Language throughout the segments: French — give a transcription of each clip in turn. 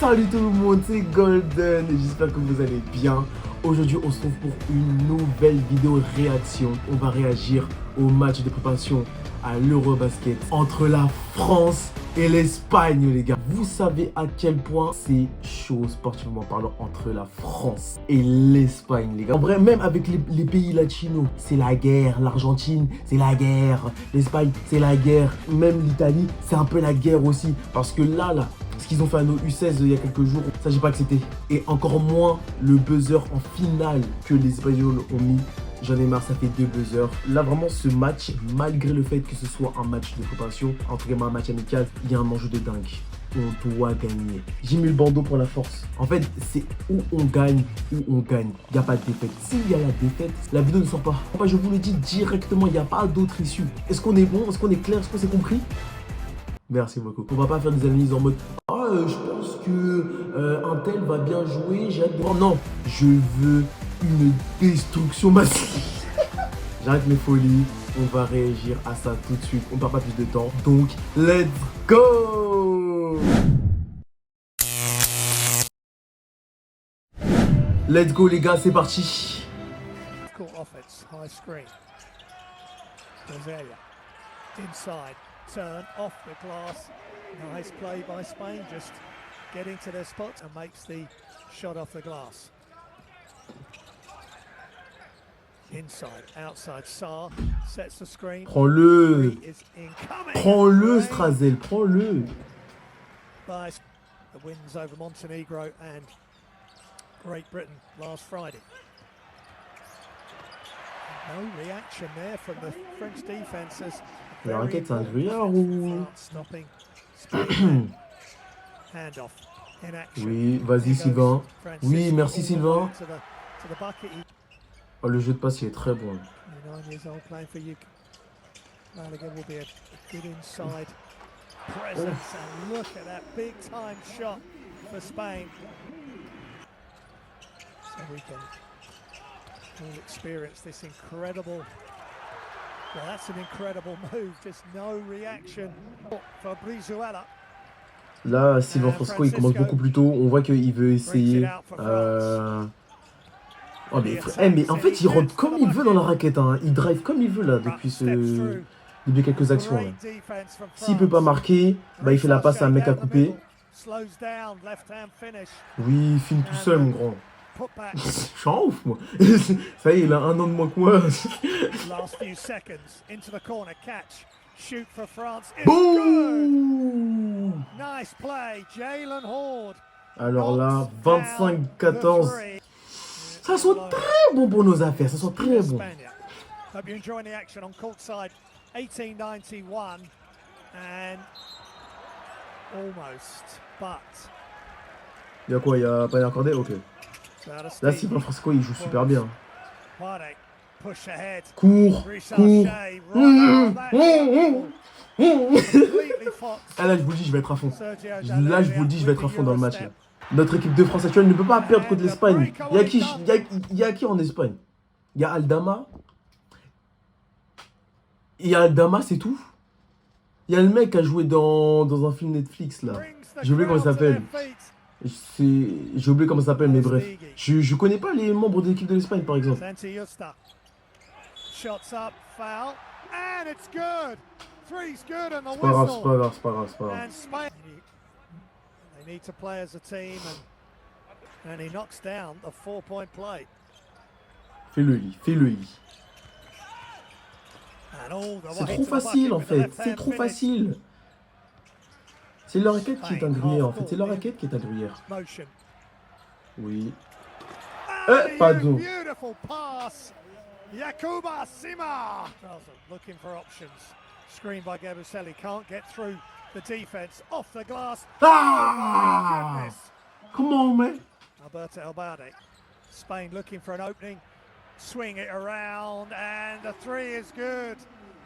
Salut tout le monde, c'est Golden et j'espère que vous allez bien. Aujourd'hui, on se retrouve pour une nouvelle vidéo réaction. On va réagir au match de préparation à l'Eurobasket entre la France et l'Espagne, les gars. Vous savez à quel point c'est chaud sportivement parlant entre la France et l'Espagne, les gars. En vrai, même avec les pays latinos, c'est la guerre. L'Argentine, c'est la guerre. L'Espagne, c'est la guerre. Même l'Italie, c'est un peu la guerre aussi. Parce que là, ce qu'ils ont fait à nos U16 il y a quelques jours, ça j'ai pas accepté. Et encore moins le buzzer en finale que les Espagnols ont mis. J'en ai marre, ça fait 2 buzzers. Là vraiment ce match, malgré le fait que ce soit un match de préparation, entre guillemets un match amical, il y a un enjeu de dingue. On doit gagner. J'ai mis le bandeau pour la force. En fait, c'est où on gagne, où on gagne. Il n'y a pas de défaite. S'il y a la défaite, la vidéo ne sort pas. Enfin, je vous le dis directement, il n'y a pas d'autre issue. Est-ce qu'on est bon? Est-ce qu'on est clair? Est-ce qu'on s'est compris? Merci beaucoup. On va pas faire des analyses en mode je pense que un tel va bien jouer, j'ai hâte de voir. Non, je veux une destruction massive. J'arrête mes folies, on va réagir à ça tout de suite. On perd pas plus de temps. Donc, let's go! Let's go les gars, c'est parti. Court offense, high screen. Rosalia inside, turn off the glass. Nice play by Spain, just getting to their spot and makes the shot off the glass. Inside, outside, Sarr sets the screen. Prends-le. Prends-le, Strazel, prends-le. The wins over Montenegro and Great Britain last Friday. No reaction there from the French defenses. La raquette, c'est un gruyère ou... Oui, vas-y Sylvain. Oui, merci Sylvain. Oh, le jeu de passe, il est très bon. We'll experience this incredible. Well, that's an incredible move. Just no reaction for Brizuela. Là, Sylvain Frosco, il commence beaucoup plus tôt. On voit qu'il veut essayer. Oh, mais en fait, il rentre comme il veut dans la raquette. Hein. Il drive comme il veut là depuis quelques actions. S'il peut pas marquer, bah, il fait la passe à un mec à couper. Oui, il filme tout seul, mon grand. Je suis en ouf, moi. Ça y est, il a 1 an de moins que moi. Boum! Alors là, 25-14. Ça sent très bon pour nos affaires. Ça sent très bon. Il y a quoi? Il y a pas accordé? Ok. Là, Sylvain Frosco, il joue super bien. Cours, cours. Ah là, je vous le dis, je vais être à fond. Là, je vous le dis, je vais être à fond dans le match. Là. Notre équipe de France actuelle ne peut pas perdre contre l'Espagne. Il y a qui en Espagne? Il y a Aldama. Il y a Aldama, c'est tout. Il y a le mec qui a joué dans un film Netflix, là. J'ai oublié comment il s'appelle. J'ai oublié comment ça s'appelle, mais bref. Je connais pas les membres de l'équipe de l'Espagne, par exemple. C'est pas grave, c'est pas grave, c'est pas grave, c'est pas grave. Fais-le, Lee, fais-le, Lee. C'est trop facile, en fait. C'est trop facile. C'est leur raquette qui est un gruyère, en fait. C'est leur raquette qui est un gruyère. Oui. Pardon. Yakuba Sima looking for options. Screen by Gabuselli. Can't get through the defense. Off the glass. Ah! Come on, man. Alberto Albade. Spain looking for an opening. Swing it around, and the 3 is good.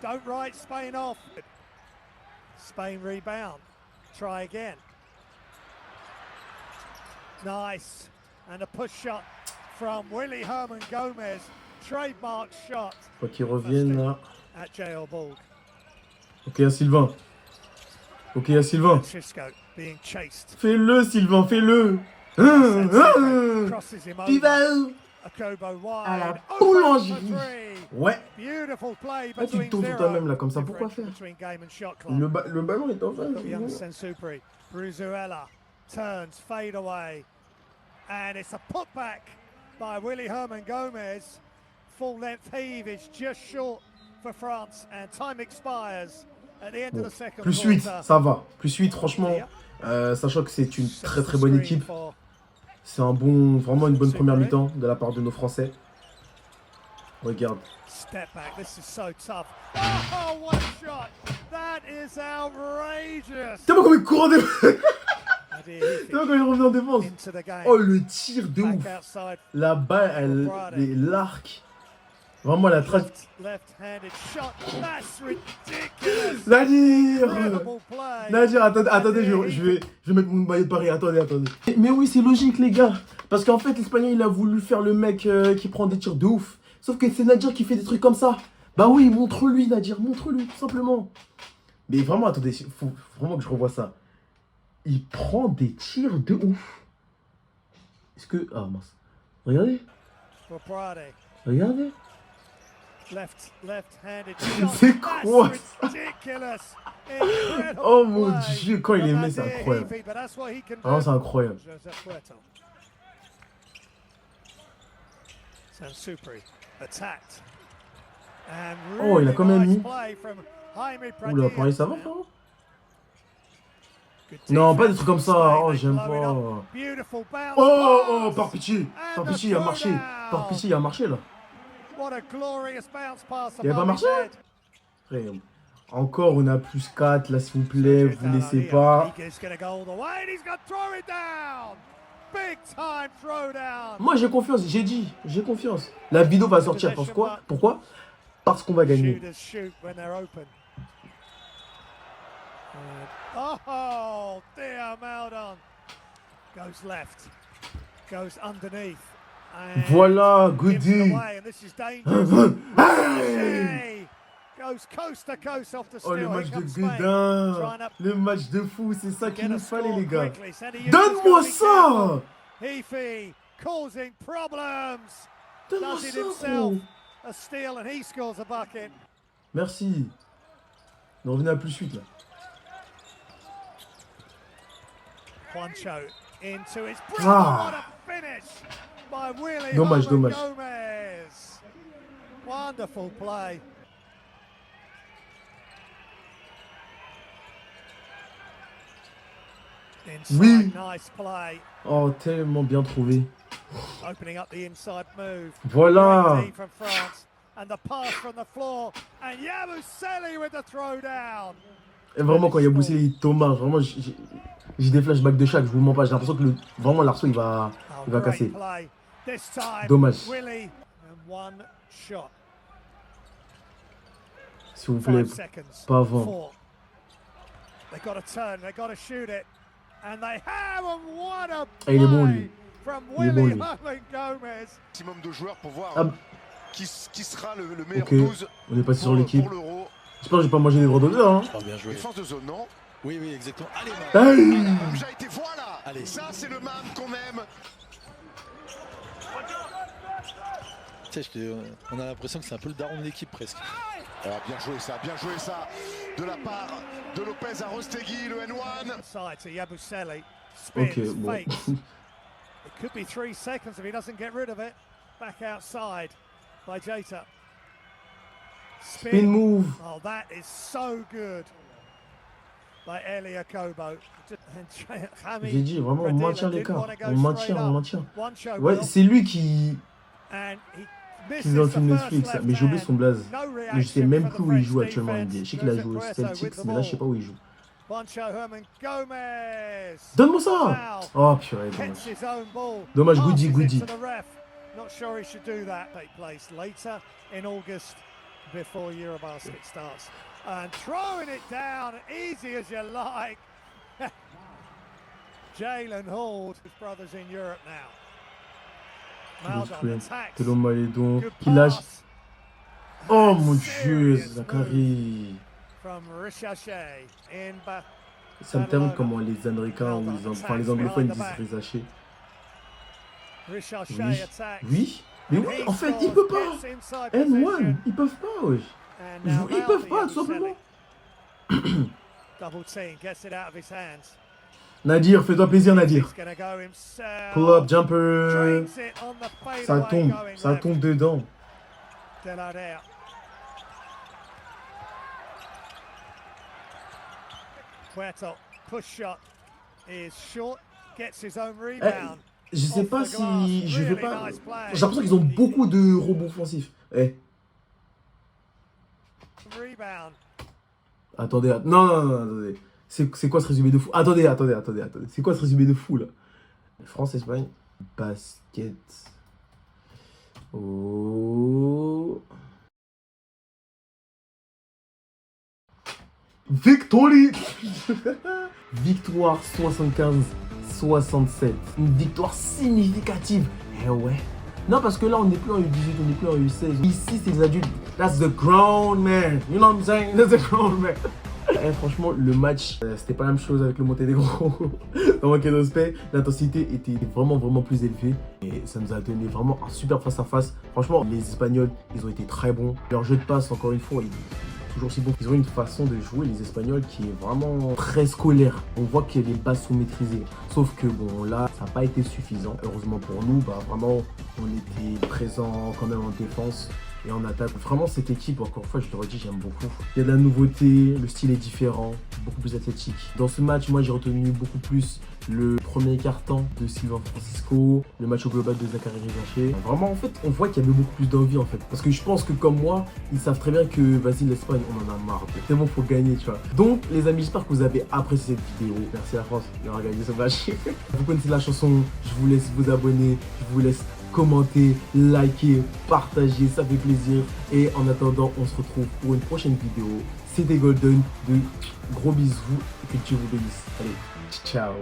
Don't write Spain off. Spain rebound. Try again. Nice. And a push shot from Willy Herman Gomez. Trademark shot. Faut qu'il revienne là. At J.L. Borg. Ok, Sylvain. Ok, à Sylvain. Francisco being chased. Fais-le, Sylvain, fais-le. Crosses him Tu over. vas où? Akobo À la wide. Open for boulangerie. three. Ouais. Beautiful play Ah, tu between tournes sur toi-même là, comme ça, pourquoi faire? between game and shot clock. Le ballon est en face. Look, young Sensupri. Bruzuela turns, fade away. And it's a putback by Willy Herman Gomez. Full length heave is just short for France. And time expires at the end of the second Plus 8, quarter. ça va. Plus 8, franchement, sachant que c'est une très très bonne équipe. C'est vraiment une bonne première mi-temps de la part de nos Français. Regarde. Step back, this is so tough. Oh, what a shot! That is outrageous! T'as pas comme il court en défense. T'as pas comme il revient en défense. Oh, le tir de ouf. La balle, l'arc. Vraiment la trace. Nadir, attendez, je vais mettre mon maillot de Paris. Attendez. Mais oui, c'est logique, les gars. Parce qu'en fait, l'Espagnol, il a voulu faire le mec qui prend des tirs de ouf. Sauf que c'est Nadir qui fait des trucs comme ça. Bah oui, montre-lui, Nadir, montre-lui, tout simplement. Mais vraiment, attendez, il faut vraiment que je revoie ça. Il prend des tirs de ouf. Est-ce que... Ah, mince. Regardez. Regardez. C'est quoi ça? Oh mon Dieu, quand il est mis, c'est incroyable. Vraiment, c'est incroyable. Oh, il a quand même mis. Oula, Paris, ça va, frérot? Non, pas des trucs comme ça. Oh, j'aime pas. Oh, par pitié. Par pitié, il a marché. Par pitié, il a marché, là. Il a pas marché? Frère, encore, on a plus 4, là, s'il vous plaît. Vous laissez pas. Moi, j'ai confiance. J'ai dit. J'ai confiance. La vidéo va sortir. Parce quoi? Pourquoi? Parce qu'on va gagner. Oh, dear Maldon goes left, goes underneath. Voilà, Goody. Goes coast to coast off the oh, le match de Godin. Le match de fou, c'est ça qu'il nous fallait, les gars. Donne-moi ça. Heafy causing problems. Donne-moi ça, gros. A steal and he scores a bucket. Merci. On revenait à plus 8 là. Juancho into his what a finish by Willy dommage. Gomez. Wonderful play. Inside, oui. Nice play. Oh, tellement bien trouvé. Opening up the inside move. Voilà. From France and the pass from the floor and Yabusele with the throw down. Et vraiment quand Yabusele Thomas, vraiment j'ai des flashbacks de chaque, je vous mens pas, j'ai l'impression que vraiment l'arceau il va casser. Dommage. S'il vous plaît, pas avant. Ah, il est bon lui. Il est bon lui. Maximum de joueurs pour voir qui sera le meilleur okay. 12 on est passé sur l'équipe. J'espère que j'ai pas mangé des gros d'odeur. Hein. Bien joué. Défense de zone, non? Oui, exactement. Allez, déjà été, voilà. Allez. Ça, c'est le man qu'on aime. Tu sais, on a l'impression que c'est un peu le daron de l'équipe presque. Alors, bien joué ça. De la part de Lopez à Rostegui, le N1. Ok, bon. It could be 3 seconds if he doesn't get rid of it. Back outside by Jata. Spin move. Oh, that is so good. By Elie Akobo. J'ai dit vraiment on maintient l'écart. On maintient. Ouais, c'est lui qui est dans le film Netflix, mais j'ai oublié son blaze. Mais je sais même plus où il joue actuellement en NBA. Je sais qu'il a joué au Celtics, mais là je sais pas où il joue. Donne-moi ça. Oh purée, dommage. Goody. Not sure he should do that. Take place later in August before Eurobasket starts. And throwing it down easy as you like. Jalen Hall, his brothers in Europe now. Maldon attacks. Qui lâche. Oh mon Dieu, Zachary. From Ricochet in Ça me termine comment les Américains ou les anglophones disent Rizaché. Ricochet Oui. attacks. Oui. Mais oui, en fait, ils peuvent pas. N1, ils peuvent pas, wesh. Ils peuvent pas, tout simplement. Double team gets it out of his hands. Nadir, fais-toi plaisir, Nadir. He's gonna go himself. Pull-up, jumper. Drains it on the fadeaway Ça going tombe left. dedans. Deladere. Puerto, push shot is short, gets his own rebound. Je sais pas Off the si glass. je vais Really pas. nice play. J'ai l'impression qu'ils ont beaucoup de rebonds offensifs. Eh, Rebound. attendez, non, attendez. C'est quoi ce résumé de fou? Attendez. C'est quoi ce résumé de fou là? France, Espagne, basket. Oh. Victory. Victoire 75-67. Une victoire significative. Eh ouais. Non, parce que là, on n'est plus en U18, on n'est plus en U16. Ici, c'est les adultes. That's the grown man. You know what I'm saying? That's the grown man. Eh, franchement, le match, c'était pas la même chose avec le Monténégro. Dans Manqué Spey, l'intensité était vraiment plus élevée. Et ça nous a donné vraiment un super face-à-face. Franchement, les Espagnols, ils ont été très bons. Leur jeu de passe, encore une fois, toujours si bon. Ils ont une façon de jouer, les Espagnols, qui est vraiment très scolaire. On voit que les bases sont maîtrisées. Sauf que bon, là, ça n'a pas été suffisant. Heureusement pour nous, bah vraiment, on était présents quand même en défense et en attaque. Vraiment, cette équipe, encore une fois, je te redis, j'aime beaucoup. Il y a de la nouveauté, le style est différent, beaucoup plus athlétique. Dans ce match, moi, j'ai retenu beaucoup plus le premier quart-temps de Sylvain Francisco, le match au global de Zachary Rizaché. Vraiment, en fait, on voit qu'il y avait beaucoup plus d'envie, en fait. Parce que je pense que, comme moi, ils savent très bien que, vas-y, l'Espagne, on en a marre. C'est bon, faut gagner, tu vois. Donc, les amis, j'espère que vous avez apprécié cette vidéo. Merci à la France d'avoir gagné ce match. Vous connaissez la chanson, je vous laisse vous abonner, je vous laisse commenter, liker, partager, ça fait plaisir. Et en attendant, on se retrouve pour une prochaine vidéo. C'était Golden, de gros bisous et que Dieu vous bénisse. Allez, ciao.